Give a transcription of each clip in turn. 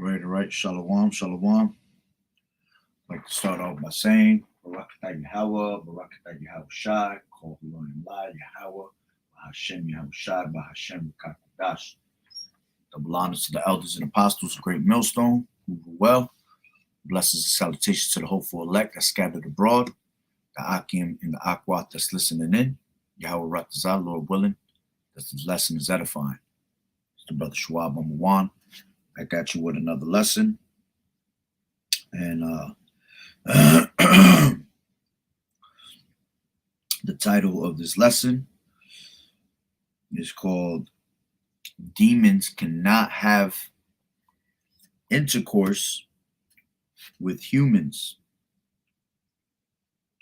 All right. Shalom, shalom. I'd like to start off by saying, Barakatah Yahweh, Barakatah Yahweh Shai, Kol Hulonim La Yahweh, Bahashem Yahweh Shai, Bahashem Kakadash. Double honors to the elders and apostles, of great millstone, who rule well. Blessings and salutations to the hopeful elect that scattered abroad, the Akim and the Akwat that's listening in. Yahweh Ratazah, Lord willing, that this lesson is edifying. It's the brother Shuab Amawan. I got you with another lesson. And the title of this lesson is called Demons Cannot Have Intercourse with Humans.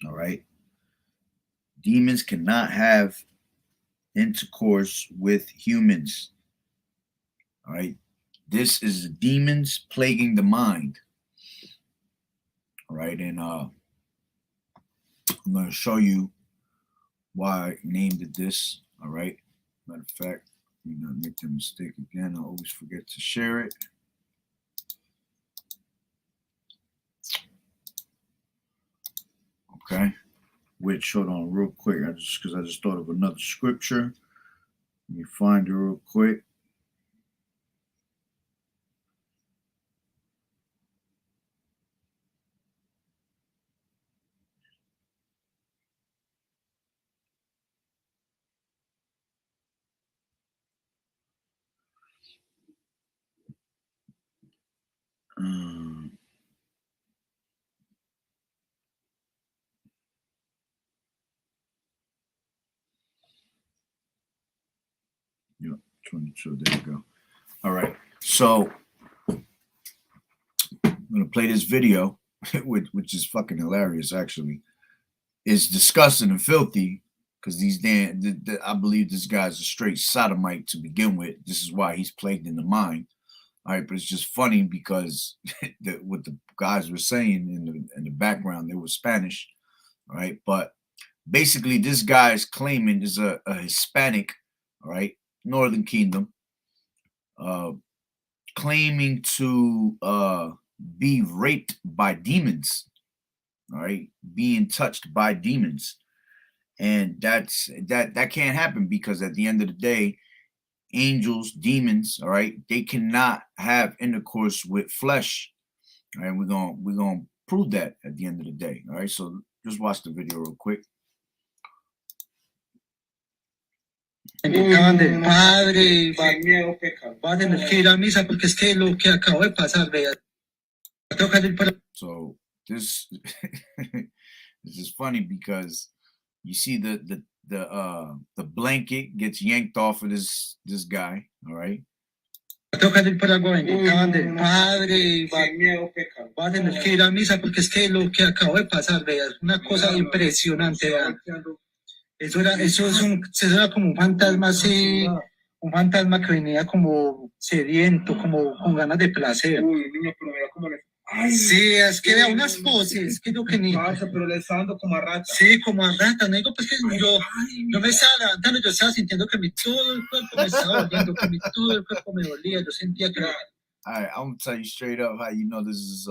All right. Demons cannot have intercourse with humans. All right. This is demons plaguing the mind. All right. And I'm going to show you why I named it this. All right. Matter of fact, let me not make that mistake again. I always forget to share it. Okay. Which, hold on real quick. Because I just thought of another scripture. Let me find it real quick. Yep, 22. There you go. All right. So I'm gonna play this video, which is fucking hilarious. Actually, it's disgusting and filthy because I believe this guy's a straight sodomite to begin with. This is why he's plagued in the mind. All right, but it's just funny because what the guys were saying in the background, they were Spanish. All right, but basically this guy is claiming is a Hispanic. All right. Northern Kingdom, claiming to be raped by demons, all right, being touched by demons, and that can't happen because at the end of the day, angels, demons, all right, they cannot have intercourse with flesh, all right. We're gonna prove that at the end of the day, all right. So just watch the video real quick. Acaban del padre y van a ir a misa porque es que lo que acabo de pasar, vea. So this this is funny because you see the blanket gets yanked off of this guy, all right. Toca ir por agua acaban del padre y van a ir a misa porque es que lo que acabo de pasar, vea, es una cosa impresionante, vea. Eso era como un fantasma así, un fantasma que venía como sediento, como con ganas de placer. Uy, niño, pero mira cómo le... Ay, sí, es que vea unas poses, que yo que ni... Pasa, pero le está dando como a rata. Sí, como a rata, no digo pues que yo me estaba levantando, yo estaba sintiendo que todo el cuerpo me estaba doliendo, que todo el cuerpo me dolía, yo sentía que... All right, I'm gonna tell you straight up how you know this is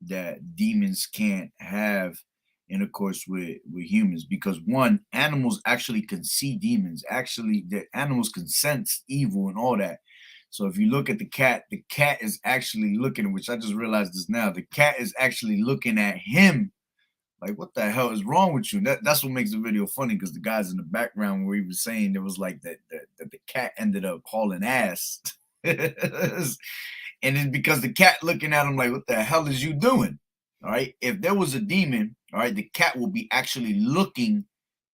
that demons can't have intercourse with humans, because one, animals actually can see demons. Actually, the animals can sense evil and all that. So if you look at the cat is actually looking, which I just realized this now, the cat is actually looking at him like, what the hell is wrong with you? That's what makes the video funny, because the guys in the background where he was saying there was like that the cat ended up hauling ass. And it's because the cat looking at him like, what the hell is you doing? All right. If there was a demon, all right, the cat will be actually looking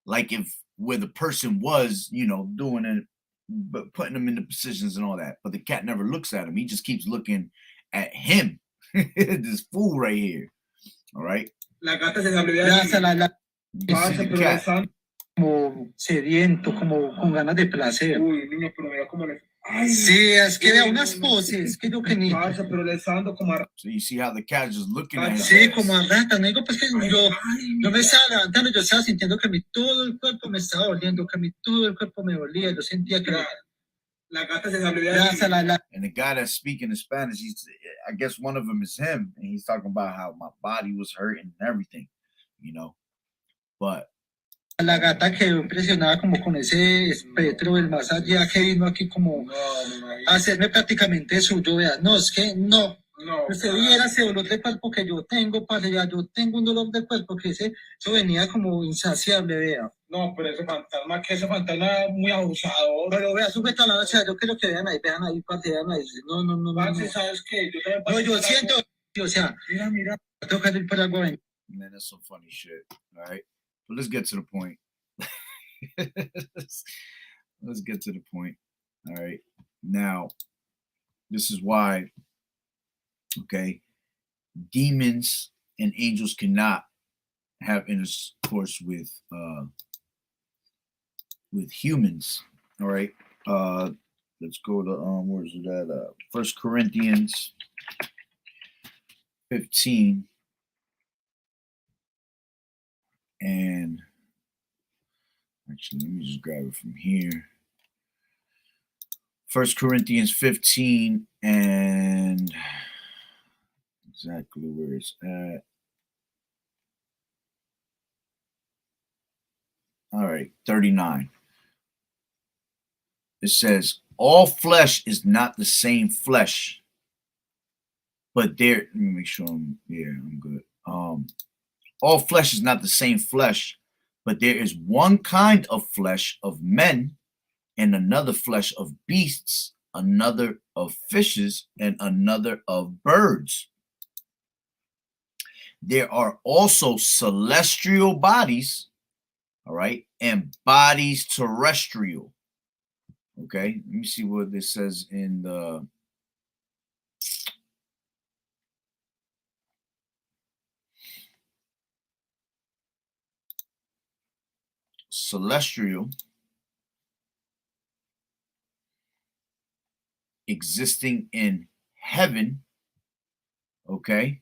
like if where the person was, you know, doing it, but putting them in the positions and all that. But the cat never looks at him. He just keeps looking at him. This fool right here. All right. La gata se salió de ahí. Pasa, pero le está... como sediento, como con ganas de placer. Uy, niño, pero mira cómo le... Ay, sí, es que vea unas poses, que yo que ni... Pasa, pero le está dando como a... So you see how the cat is just looking at him. Sí, como a rata, no digo pues que yo me estaba levantando, yo estaba sintiendo que todo el cuerpo me estaba doliendo, que todo el cuerpo me dolía, yo sentía que... La gata se salió de Gracias a allí. la, And the guy that's speaking in Spanish, I guess one of them is him, and he's talking about how my body was hurting and everything, you know. But la gata quedó impresionada como con ese espectro del más allá que vino aquí como a hacerme prácticamente suyo, vea. No, es que no. No, Usted viera ese dolor de cuerpo que yo tengo, padre, ya yo tengo un dolor de cuerpo que eso venía como insaciable, vea. no, pero ese fantasma muy abusador. Pero vea, sujeta la noche, yo quiero que vean ahí, parce, vean ahí. No, no, no, no. Parce, No, ¿sabes qué? Yo también no pasé yo por siento, algo. o sea, Mira. tengo que ir por algo. man, that's some funny shit. All right, but let's get to the point. Let's get to the point. All right, now this is why. Okay, demons and angels cannot have intercourse with humans. All right. Let's go to where's it at? 1 Corinthians 15. And actually, let me just grab it from here. 1 Corinthians 15 and exactly where it's at. All right, 39. It says, all flesh is not the same flesh, but there, let me make sure I'm good. All flesh is not the same flesh, but there is one kind of flesh of men, and another flesh of beasts, another of fishes, and another of birds. There are also celestial bodies, all right, and bodies terrestrial. Okay, let me see what this says in the celestial existing in heaven. Okay,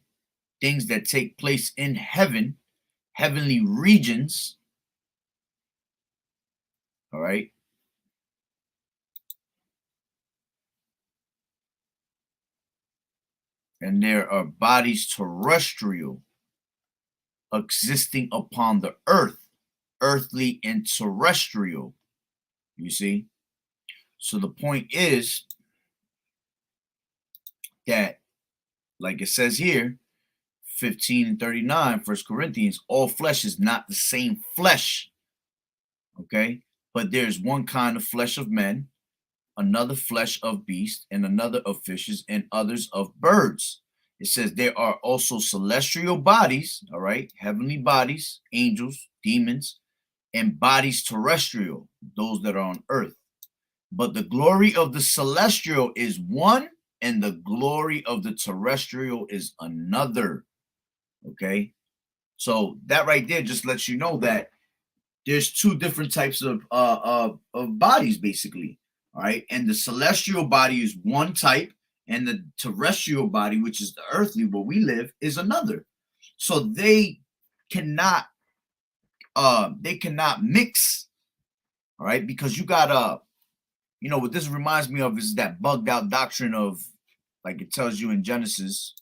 things that take place in heaven, heavenly regions. All right. And there are bodies terrestrial existing upon the earth, earthly and terrestrial. You see? So the point is that, like it says here, 15 and 39, 1 Corinthians, all flesh is not the same flesh. Okay? But there's one kind of flesh of men, another flesh of beasts, and another of fishes, and others of birds. It says there are also celestial bodies, all right, heavenly bodies, angels, demons, and bodies terrestrial, those that are on earth. But the glory of the celestial is one, and the glory of the terrestrial is another. Okay, so that right there just lets you know that there's two different types of bodies, basically. All right, and the celestial body is one type, and the terrestrial body, which is the earthly where we live, is another. So they cannot mix. All right, because you got you know what this reminds me of is that bugged out doctrine of, like it tells you in Genesis,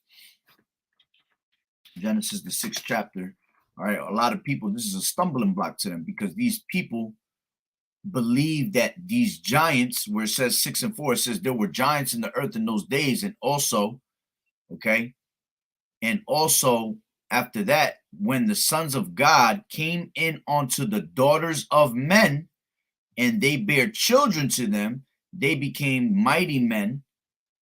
the 6th chapter. All right, a lot of people, this is a stumbling block to them because these people believe that these giants, where it says 6 and 4, it says there were giants in the earth in those days, and also, okay, and also after that, when the sons of God came in onto the daughters of men, and they bare children to them, they became mighty men,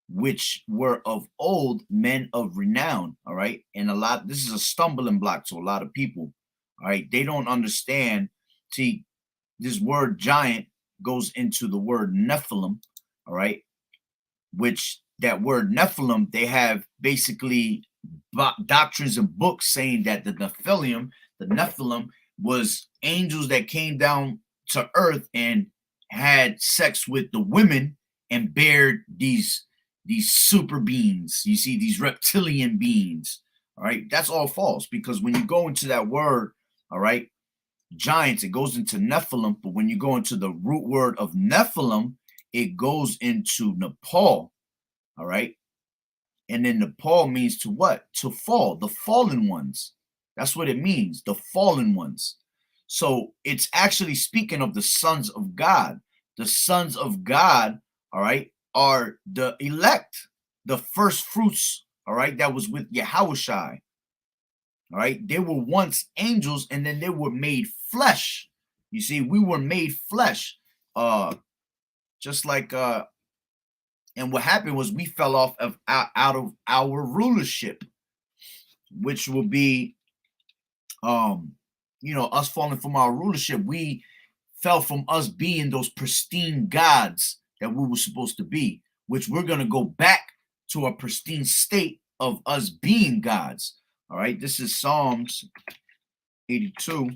which were of old men of renown. All right, and this is a stumbling block to a lot of people. All right, they don't understand. See, this word giant goes into the word Nephilim, all right, which that word Nephilim, they have basically doctrines and books saying that the Nephilim was angels that came down to earth and had sex with the women and bared these super beings. You see, these reptilian beings. All right, that's all false, because when you go into that word, all right, giants, it goes into Nephilim, but when you go into the root word of Nephilim, it goes into Nepal, all right? And then Nepal means to what? To fall, the fallen ones. That's what it means, the fallen ones. So it's actually speaking of the sons of God. The sons of God, all right, are the elect, the first fruits, all right, that was with Yahushai. All right, they were once angels and then they were made flesh. You see, we were made flesh. Just like and what happened was we fell off of out of our rulership, which will be you know, us falling from our rulership. We fell from us being those pristine gods that we were supposed to be, which we're going to go back to a pristine state of us being gods. All right, this is Psalms 82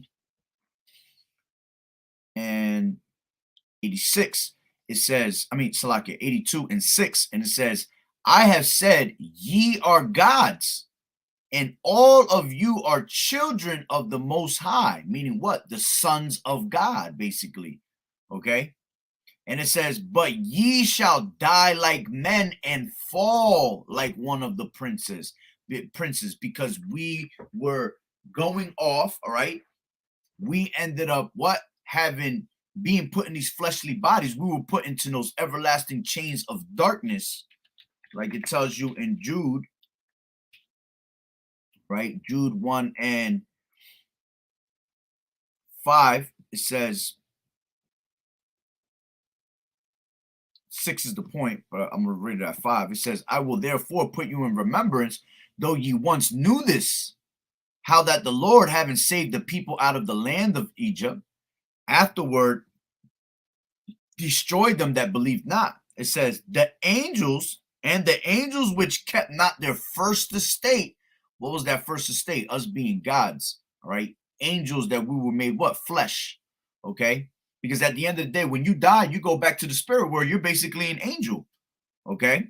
and 86. It says, I mean, Salakia, 82 and 6, and it says, I have said, ye are gods, and all of you are children of the Most High, meaning what? The sons of God, basically. Okay? And it says, but ye shall die like men and fall like one of the princes, because we were going off, all right? We ended up what? Being put in these fleshly bodies. We were put into those everlasting chains of darkness, like it tells you in Jude, right? Jude 1 and 5, it says, 6 is the point, but I'm going to read it at 5. It says, I will therefore put you in remembrance, though ye once knew this, how that the Lord, having saved the people out of the land of Egypt, afterward destroyed them that believed not. It says, the angels which kept not their first estate. What was that first estate? Us being gods, all right? Angels that we were made what? Flesh, okay? Because at the end of the day, when you die, you go back to the spirit world. You're basically an angel, okay?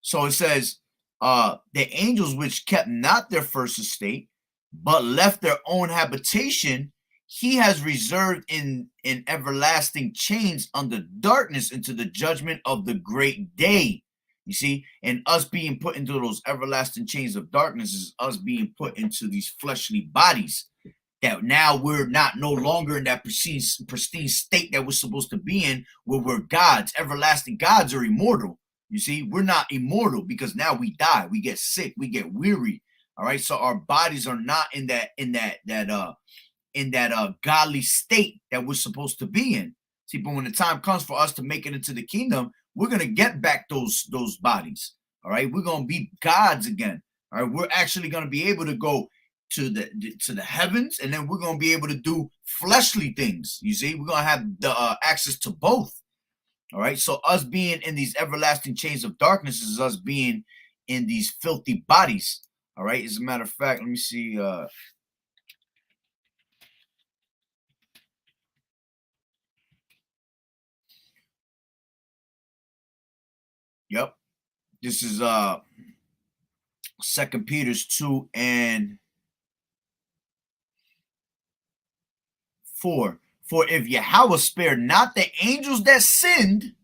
So it says, the angels which kept not their first estate, but left their own habitation, he has reserved in everlasting chains under darkness into the judgment of the great day. You see, and us being put into those everlasting chains of darkness is us being put into these fleshly bodies that now we're no longer in that pristine state that we're supposed to be in, where we're gods. Everlasting gods are immortal. You see, we're not immortal because now we die, we get sick, we get weary. All right, so our bodies are not in that godly state that we're supposed to be in. See, but when the time comes for us to make it into the kingdom, we're gonna get back those bodies. All right, we're gonna be gods again. All right, we're actually gonna be able to go to the heavens, and then we're gonna be able to do fleshly things. You see, we're gonna have the access to both. All right, so us being in these everlasting chains of darkness is us being in these filthy bodies. All right, as a matter of fact, let me see. Yep, this is 2 Peter 2 and 4. For if Yahweh spared not the angels that sinned,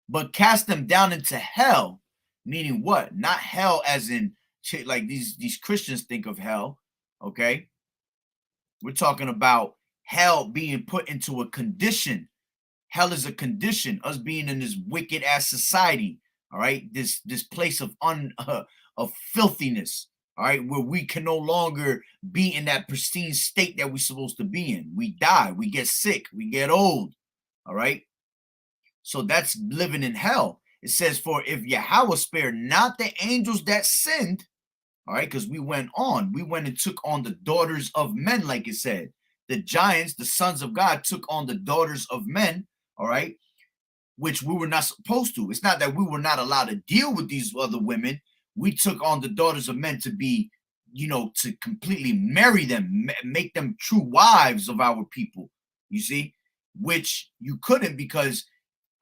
but cast them down into hell, meaning what? Not hell as in like these Christians think of hell, okay? We're talking about hell being put into a condition. Hell is a condition, us being in this wicked ass society, all right? This place of filthiness, all right, where we can no longer be in that pristine state that we're supposed to be in. We die, we get sick, we get old, all right? So that's living in hell. It says, for if Yahweh spared not the angels that sinned, all right, because we went and took on the daughters of men, like it said. The giants, the sons of God, took on the daughters of men, all right, which we were not supposed to. It's not that we were not allowed to deal with these other women. We took on the daughters of men to be, you know, to completely marry them, make them true wives of our people, you see, which you couldn't because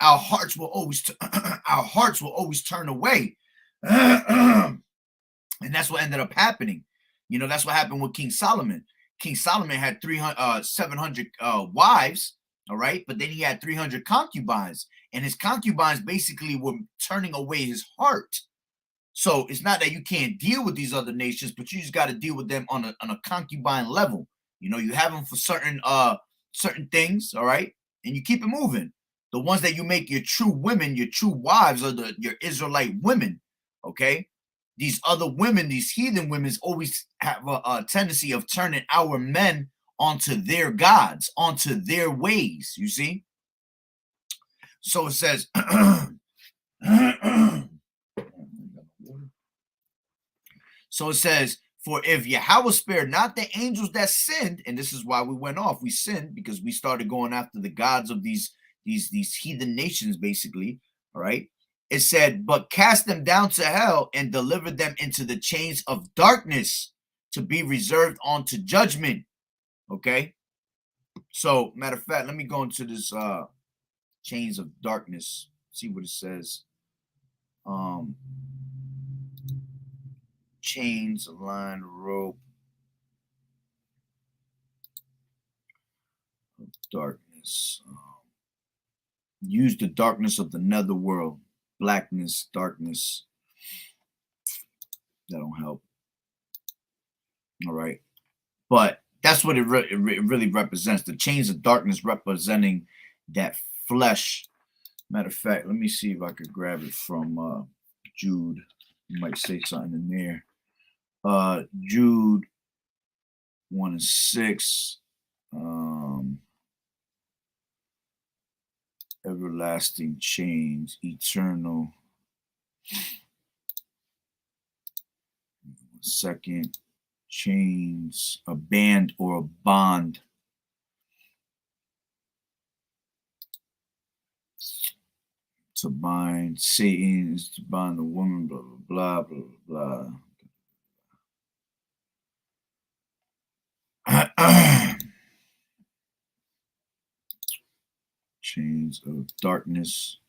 our hearts will always turn away. And that's what ended up happening. You know, that's what happened with King Solomon. King Solomon had 700 wives, all right? But then he had 300 concubines, and his concubines basically were turning away his heart. So it's not that you can't deal with these other nations, but you just got to deal with them on a concubine level. You know, you have them for certain things, all right, and you keep it moving. The ones that you make your true women, your true wives, are your Israelite women, okay? These other women, these heathen women, always have a tendency of turning our men onto their gods, onto their ways, you see? So it says, so it says, for if Yahweh spared not the angels that sinned, and this is why we went off, we sinned because we started going after the gods of these heathen nations, basically, all right? It said, but cast them down to hell and delivered them into the chains of darkness to be reserved unto judgment. Okay. So, matter of fact, let me go into this chains of darkness, see what it says. Chains, a line, rope of darkness. Use the darkness of the netherworld. Blackness, darkness. That don't help. All right. But that's what it really represents. The chains of darkness representing that flesh. Matter of fact, let me see if I could grab it from Jude. You might say something in there. Jude 1 and 6. Everlasting chains, eternal. Second, chains, a band or a bond. To bind. Satan is to bind the woman, blah, blah, blah, blah, blah. Chains of darkness.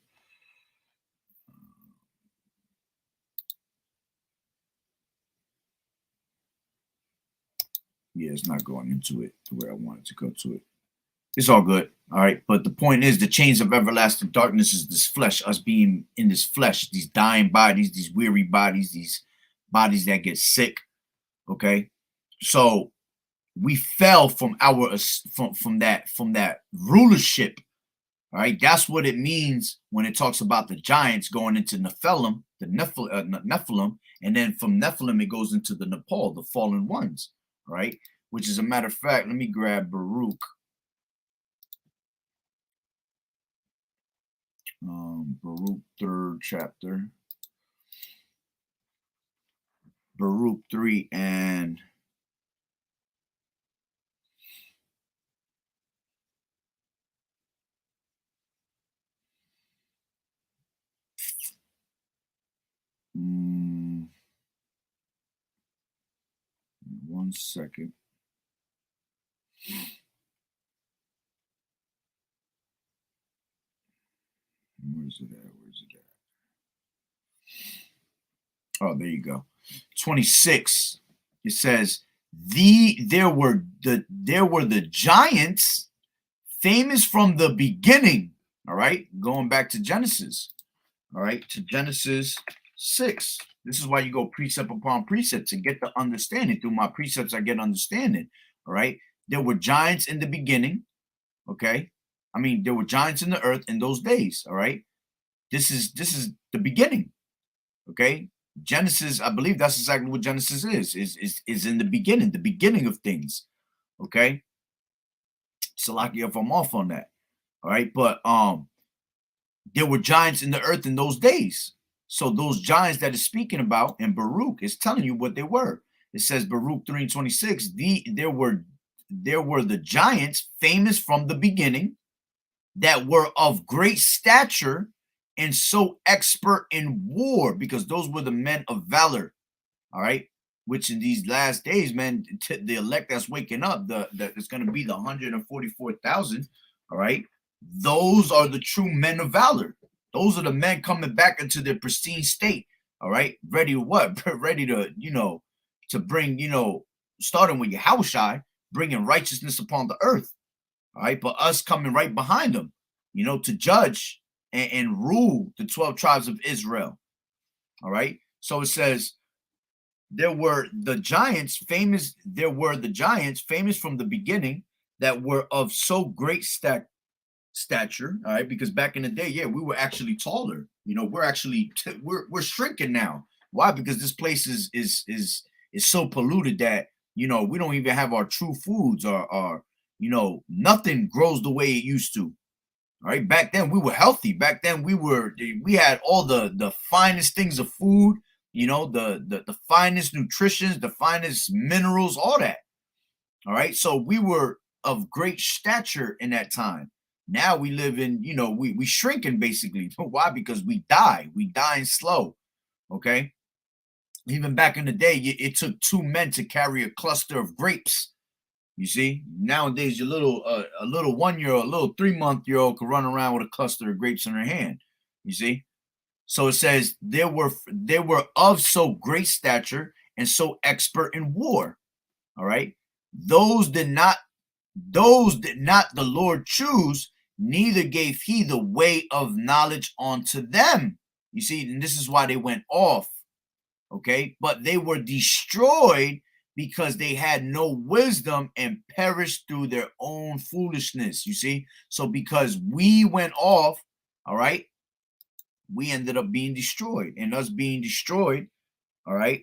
Yeah, it's not going into it the way I wanted to go to it. It's all good. All right. But the point is, the chains of everlasting darkness is this flesh, us being in this flesh, these dying bodies, these weary bodies, these bodies that get sick. Okay. So we fell from our from that rulership. All right. That's what it means when it talks about the giants going into Nephilim, the Nephilim, and then from Nephilim it goes into the Nepal, the fallen ones. Right, which is a matter of fact, let me grab Baruch. Baruch 3rd chapter. Baruch 3 and one second. Where's it at? Oh, there you go. 26. It says, there were the giants famous from the beginning. All right, going back to Genesis. All right, to Genesis 6. This is why you go precept upon precept to get the understanding. Through my precepts, I get understanding. All right. There were giants in the beginning. Okay. I mean, there were giants in the earth in those days. All right. This is the beginning. Okay. Genesis, I believe that's exactly what Genesis is in the beginning of things. Okay. So lucky if I'm off on that. All right. But there were giants in the earth in those days. So those giants that it's speaking about in Baruch is telling you what they were. It says Baruch 3:26. There were the giants famous from the beginning that were of great stature and so expert in war, because those were the men of valor. All right, which in these last days, man, the elect that's waking up, it's going to be the 144,000. All right, those are the true men of valor. Those are the men coming back into their pristine state. All right. Ready to what? Ready to, to bring, starting with Yahushai, bringing righteousness upon the earth. All right, but us coming right behind them, you know, to judge and rule the 12 tribes of Israel. All right. So it says, there were the giants famous from the beginning that were of so great stature. All right, because back in the day, yeah, we were actually taller. You know, we're actually we're shrinking now. Why? Because this place is so polluted that, you know, we don't even have our true foods, or you know, nothing grows the way it used to. All right, back then we were healthy. Back then we had all the finest things of food, you know, the finest nutritions, the finest minerals, all that. All right, so we were of great stature in that time. Now we live in, you know, we shrinking basically. Why? Because we dying slow. Okay, even back in the day, it took 2 men to carry a cluster of grapes. You see, nowadays your little a little 1-year-old, a little 3-month-old could run around with a cluster of grapes in her hand. You see, so it says they were of so great stature and so expert in war. All right, those did not the Lord choose, neither gave he the way of knowledge unto them. You see, and this is why they went off. Okay, but they were destroyed because they had no wisdom and perished through their own foolishness. You see, so because we went off, all right, we ended up being destroyed, and us being destroyed, all right,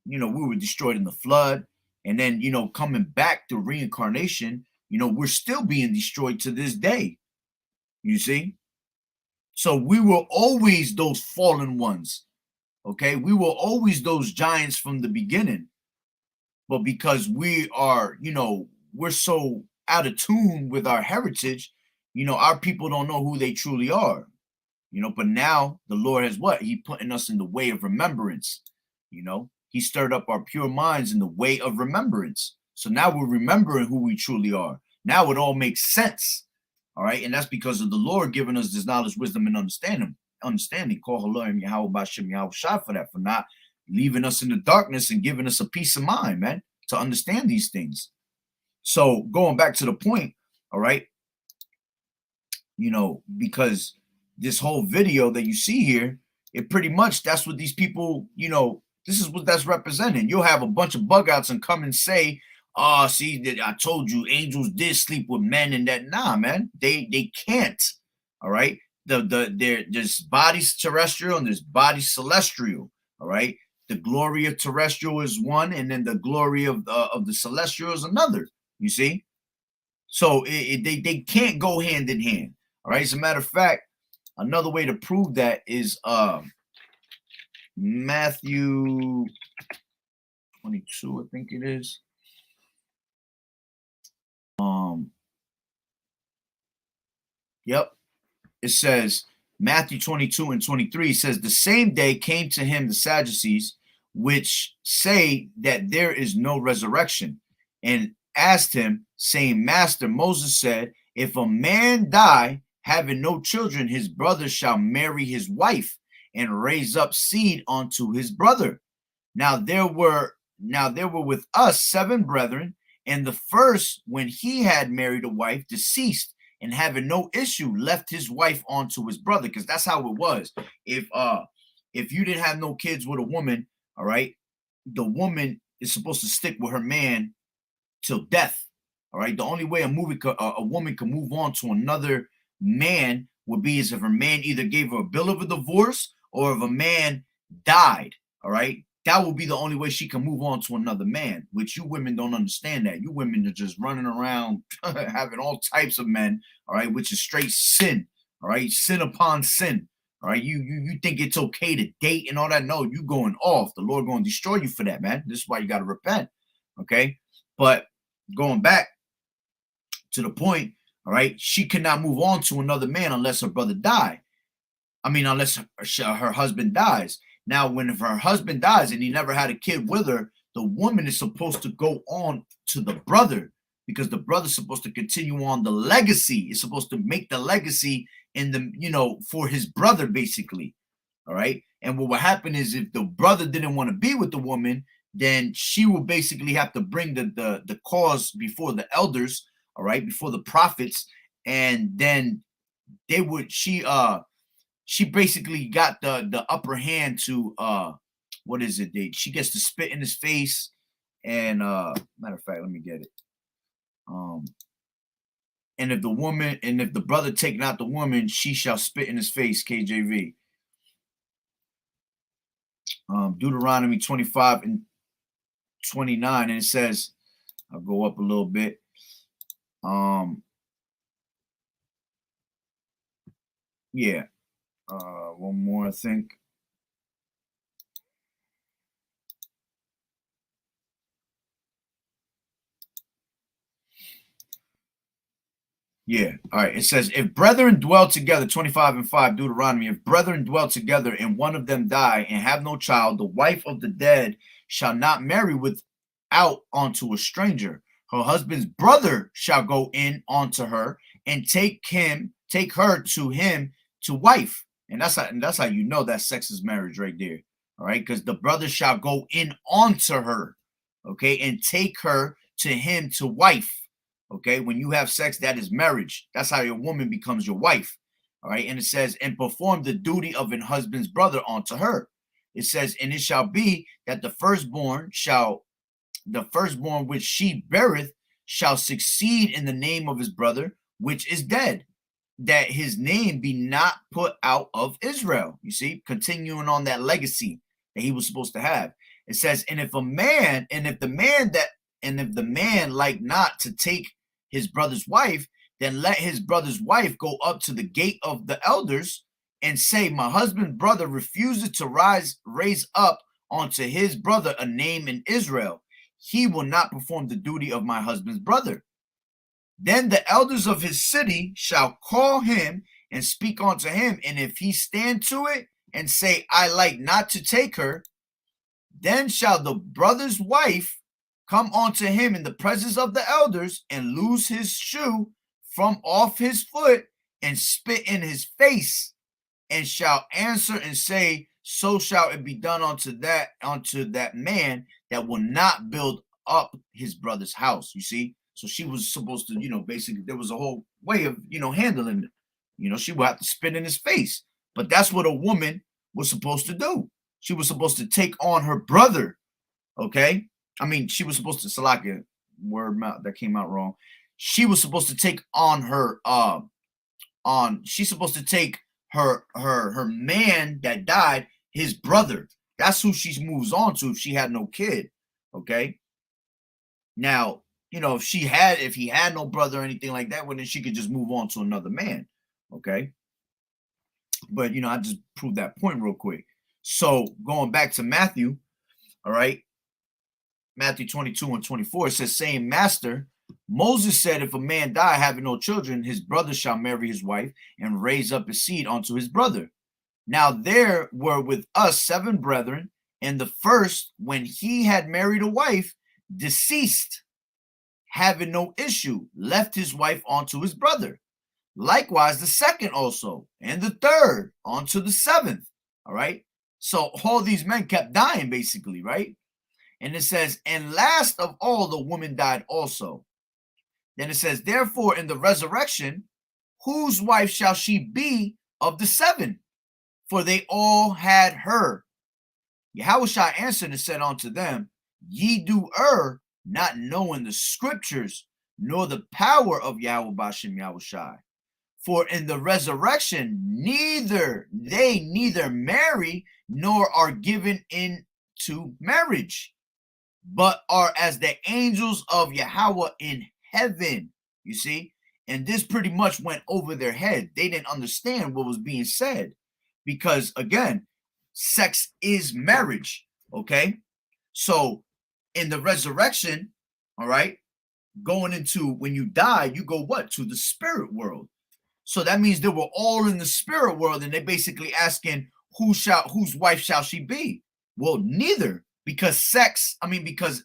you know, we were destroyed in the flood, and then, you know, coming back to reincarnation, you know, we're still being destroyed to this day. You see, so we were always those fallen ones. Okay, we were always those giants from the beginning. But because we are, you know, we're so out of tune with our heritage, you know, our people don't know who they truly are. You know, but now the Lord has what? He putting us in the way of remembrance. You know, he stirred up our pure minds in the way of remembrance. So now we're remembering who we truly are. Now it all makes sense. All right. And that's because of the Lord giving us this knowledge, wisdom, and understanding. Call Haloim Yahweh Bashem Yahweh Shai for that, for not leaving us in the darkness and giving us a peace of mind, man, to understand these things. So going back to the point, all right, you know, because this whole video that you see here, it pretty much, that's what these people, you know, this is what that's representing. You'll have a bunch of bug outs and come and say, oh, see, that I told you angels did sleep with men, and that. Nah, man, they can't. All right. There's bodies terrestrial and there's bodies celestial. All right. The glory of terrestrial is one, and then the glory of the celestial is another. You see, so they can't go hand in hand. All right. As a matter of fact, another way to prove that is Matthew 22, I think it is. Yep. It says Matthew 22 and 23 says, the same day came to him the Sadducees, which say that there is no resurrection, and asked him, saying, Master, Moses said, if a man die having no children, his brother shall marry his wife and raise up seed unto his brother. Now there were with us 7 brethren, and the first, when he had married a wife, deceased, and having no issue, left his wife onto his brother, because that's how it was. If you didn't have no kids with a woman, all right, the woman is supposed to stick with her man till death. All right, the only way a woman can move on to another man would be is if her man either gave her a bill of a divorce or if a man died. All right, that will be the only way she can move on to another man, which you women don't understand that. You women are just running around having all types of men, all right, which is straight sin, all right, sin upon sin, all right. You think it's okay to date and all that? No, you going off. The Lord going to destroy you for that, man. This is why you got to repent, okay? But going back to the point, all right, she cannot move on to another man unless her brother die. I mean, unless her husband dies. Now, when if her husband dies and he never had a kid with her, the woman is supposed to go on to the brother, because the brother's supposed to continue on the legacy. It's supposed to make the legacy in the, you know, for his brother, basically. All right. And what will happen is if the brother didn't want to be with the woman, then she will basically have to bring the cause before the elders, all right, before the prophets, and then she basically got the upper hand to what is it? She gets to spit in his face, and matter of fact, let me get it. And if the brother take not the woman, she shall spit in his face. KJV. Deuteronomy 25 and 29, and it says, I'll go up a little bit. Yeah. One more, I think. Yeah. All right. It says, if brethren dwell together, 25 and 5, Deuteronomy, if brethren dwell together and one of them die and have no child, the wife of the dead shall not marry without unto a stranger. Her husband's brother shall go in unto her and take her to him to wife. And that's how you know that sex is marriage right there. All right. Because the brother shall go in unto her. Okay. And take her to him to wife. Okay, when you have sex, that is marriage. That's how your woman becomes your wife. All right, and it says, and perform the duty of an husband's brother unto her. It says, and it shall be that the firstborn which she beareth shall succeed in the name of his brother, which is dead, that his name be not put out of Israel. You see, continuing on that legacy that he was supposed to have. It says, and if the man like not to take his brother's wife, then let his brother's wife go up to the gate of the elders and say, my husband's brother refuses to raise up unto his brother a name in Israel. He will not perform the duty of my husband's brother. Then the elders of his city shall call him and speak unto him. And if he stand to it and say, I like not to take her, then shall the brother's wife come unto him in the presence of the elders and loose his shoe from off his foot and spit in his face, and shall answer and say, so shall it be done unto that man that will not build up his brother's house. You see, so she was supposed to, basically there was a whole way of, handling it. She would have to spit in his face, but that's what a woman was supposed to do. She was supposed to take on her brother. Okay. I mean, she was supposed to, Salakia, word that came out wrong. She was supposed to take on her, she's supposed to take her man that died, his brother. That's who she moves on to if she had no kid. Okay. Now, if he had no brother or anything like that, well, then she could just move on to another man. Okay. But, I just proved that point real quick. So going back to Matthew, all right. Matthew 22 and 24, it says, saying, Master, Moses said, if a man die having no children, his brother shall marry his wife and raise up his seed unto his brother. Now there were with us 7 brethren, and the first, when he had married a wife, deceased, having no issue, left his wife unto his brother. Likewise the second also, and the third unto the 7th. All right. So all these men kept dying, basically, right? And it says, and last of all, the woman died also. Then it says, therefore, in the resurrection, whose wife shall she be of the 7? For they all had her. Yahushua answered and said unto them, ye do err, not knowing the scriptures, nor the power of Yahweh Bashem Yahushua. For in the resurrection, neither marry, nor are given into marriage, but are as the angels of Yahweh in heaven. You see, and this pretty much went over their head. They didn't understand what was being said, because again, sex is marriage. Okay, so in the resurrection, all right, going into when you die, you go what? To the spirit world. So that means they were all in the spirit world, and they're basically asking, whose wife shall she be? Well, neither. Because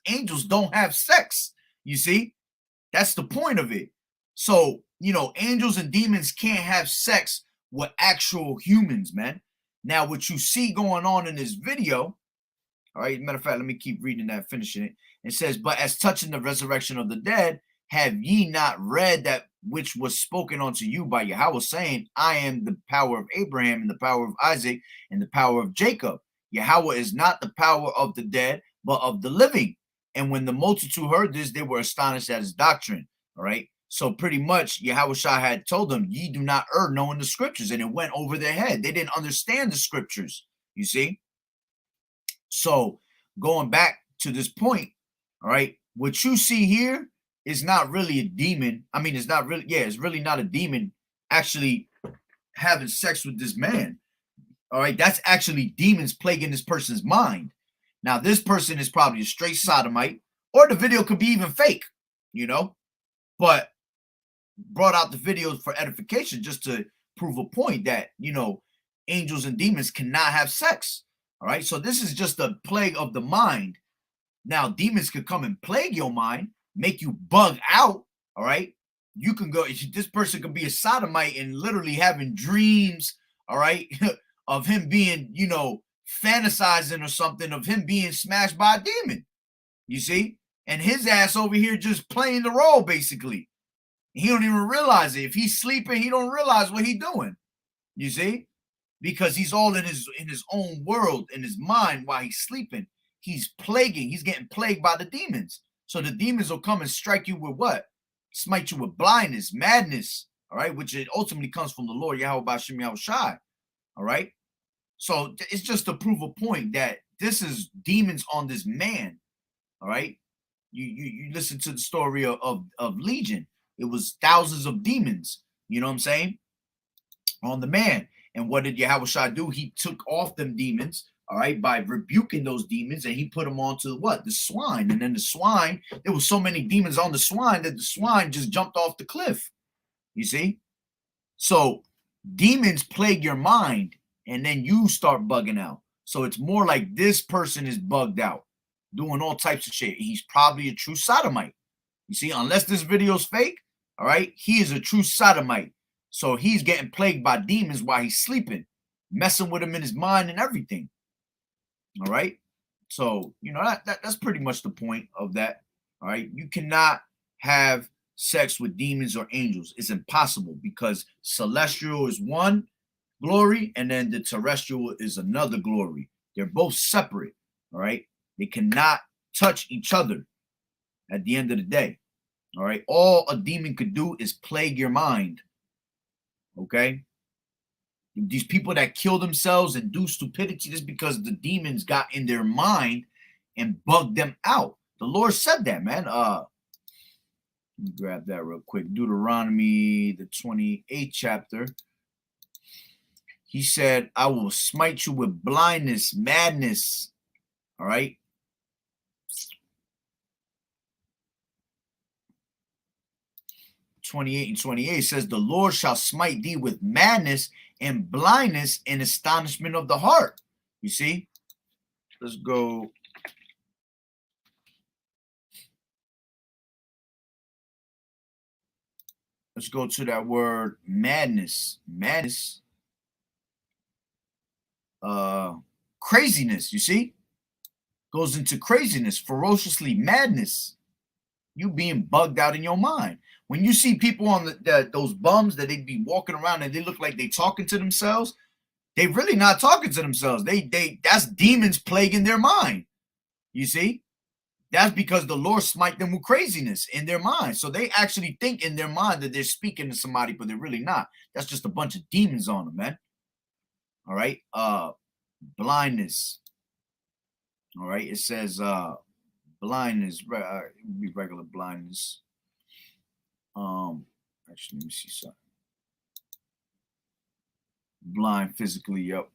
angels don't have sex. You see, that's the point of it. So, angels and demons can't have sex with actual humans, man. Now, what you see going on in this video, all right, matter of fact, let me keep reading that, finishing it. It says, but as touching the resurrection of the dead, have ye not read that which was spoken unto you by Yahweh, saying, I am the power of Abraham and the power of Isaac and the power of Jacob. Yahweh is not the power of the dead, but of the living. And when the multitude heard this, they were astonished at his doctrine. All right. So pretty much Yahweh Shah had told them, ye do not err knowing the scriptures, and it went over their head. They didn't understand the scriptures, you see. So going back to this point, all right, what you see here is not really a demon. I mean, it's not really, it's really not a demon actually having sex with this man. All right, that's actually demons plaguing this person's mind. Now, this person is probably a straight sodomite, or the video could be even fake, you know, but brought out the videos for edification just to prove a point that, you know, angels and demons cannot have sex. All right, so this is just a plague of the mind. Now, demons could come and plague your mind, make you bug out. All right, you can go, this person could be a sodomite and literally having dreams, all right, of him being, you know, fantasizing or something of him being smashed by a demon, you see, and his ass over here just playing the role basically. He don't even realize it. If he's sleeping, he don't realize what he's doing, you see, because he's all in his own world, in his mind while he's sleeping. He's getting plagued by the demons. So the demons will come and strike you with what? Smite you with blindness, madness, all right, which it ultimately comes from the Lord, Yahweh B'Shem Yahweh Shai, all right? So it's just to prove a point that this is demons on this man, all right? You listen to the story of Legion. It was thousands of demons, you know what I'm saying, on the man. And what did Yahweh Shai do? He took off them demons, all right, by rebuking those demons, and he put them onto what? The swine. And then the swine, there was so many demons on the swine that the swine just jumped off the cliff, you see? So demons plague your mind, and then you start bugging out. So it's more like this person is bugged out, doing all types of shit. He's probably a true sodomite. You see, unless this video is fake, all right, he is a true sodomite. So he's getting plagued by demons while he's sleeping, messing with him in his mind and everything. All right. So, you know, that's pretty much the point of that. All right. You cannot have sex with demons or angels. It's impossible, because celestial is one glory and then the terrestrial is another glory. They're both separate. All right. They cannot touch each other at the end of the day. All right. All a demon could do is plague your mind. Okay. These people that kill themselves and do stupidity just because the demons got in their mind and bugged them out. The Lord said that, man. Let me grab that real quick. Deuteronomy, the 28th chapter. He said, I will smite you with blindness, madness. All right. 28 and 28 says, the Lord shall smite thee with madness and blindness and astonishment of the heart. You see? Let's go. Let's go to that word madness. Madness. Craziness, you see? Goes into craziness, ferociously madness. You being bugged out in your mind. When you see people on those bums that they be walking around and they look like they talking to themselves, they really not talking to themselves. That's demons plaguing their mind. You see? That's because the Lord smite them with craziness in their mind. So they actually think in their mind that they're speaking to somebody, but they're really not. That's just a bunch of demons on them, man. All right. Blindness. All right. It says blindness, be regular blindness. Actually, let me see something. Blind physically, yep.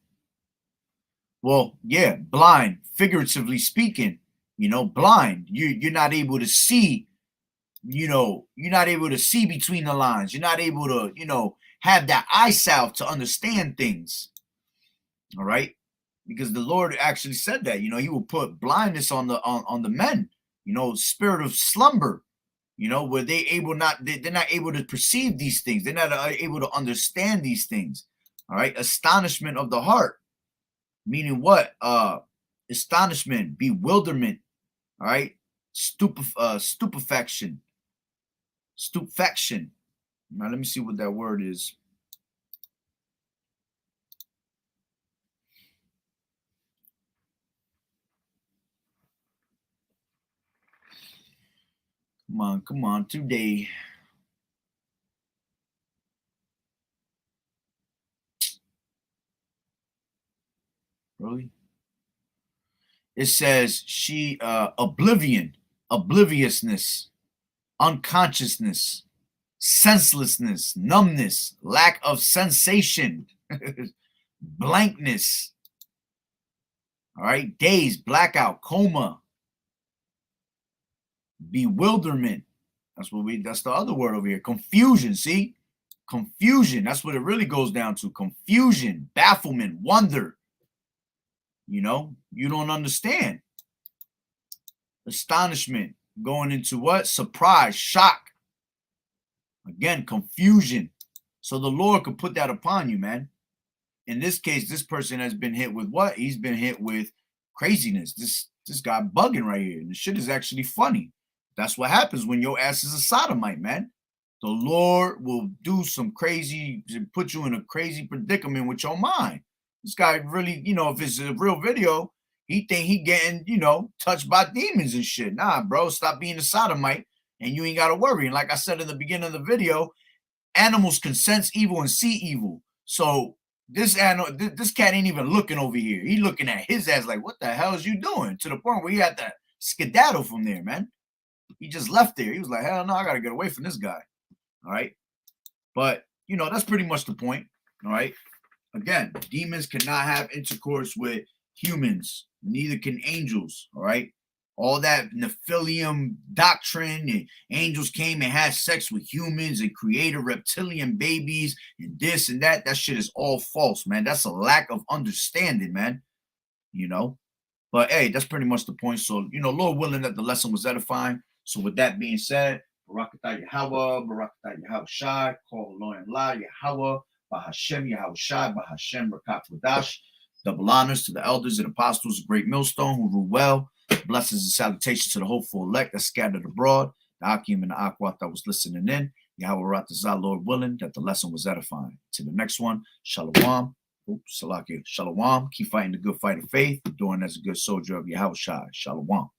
Well, yeah, blind, figuratively speaking, you know, blind. You're not able to see, you know, you're not able to see between the lines. You're not able to, you know, have that eye salve to understand things. All right. Because the Lord actually said that, you know, he will put blindness on the men, you know, spirit of slumber. You know, where they're not able to perceive these things. They're not able to understand these things. All right. Astonishment of the heart. Meaning what? Astonishment, bewilderment. All right. Stupefaction. Stupefaction. Now let me see what that word is. Come on, today. Really? It says she oblivion, obliviousness, unconsciousness, senselessness, numbness, lack of sensation, blankness. All right, daze, blackout, coma, bewilderment. That's the other word over here. Confusion, see? Confusion. That's what it really goes down to. Confusion, bafflement, wonder. You know, you don't understand. Astonishment, going into what? Surprise, shock. Again, confusion. So the Lord could put that upon you, man. In this case, this person has been hit with what? He's been hit with craziness. This guy bugging right here. And the shit is actually funny. That's what happens when your ass is a sodomite, man. The Lord will do some crazy, put you in a crazy predicament with your mind. This guy really, you know, if it's a real video, he think he getting, you know, touched by demons and shit. Nah, bro, stop being a sodomite and you ain't got to worry. And like I said in the beginning of the video, animals can sense evil and see evil. So this cat ain't even looking over here. He looking at his ass like, what the hell is you doing? To the point where he had to skedaddle from there, man. He just left there. He was like, hell no, I got to get away from this guy. All right. But, you know, that's pretty much the point. All right. Again, demons cannot have intercourse with humans. Neither can angels. All right. All that Nephilim doctrine and angels came and had sex with humans and created reptilian babies and this and that. That shit is all false, man. That's a lack of understanding, man. You know. But hey, that's pretty much the point. So, you know, Lord willing that the lesson was edifying. So with that being said, Barakatah Yahweh, Barakatah Yahweh Shai, call Lord La Yahweh, Bahashem Yahweh Shai, Bahashem Rakat Wadash. Double honors to the elders and apostles of Great Millstone who rule well. Blessings and salutations to the hopeful elect that scattered abroad, the Akim and the Akwat that was listening in. Yahweh Ratazah, Lord willing, that the lesson was edifying. To the next one, Shalom. Oops, Salakia. Shalom. Keep fighting the good fight of faith, doing as a good soldier of Yahweh Shai. Shalom.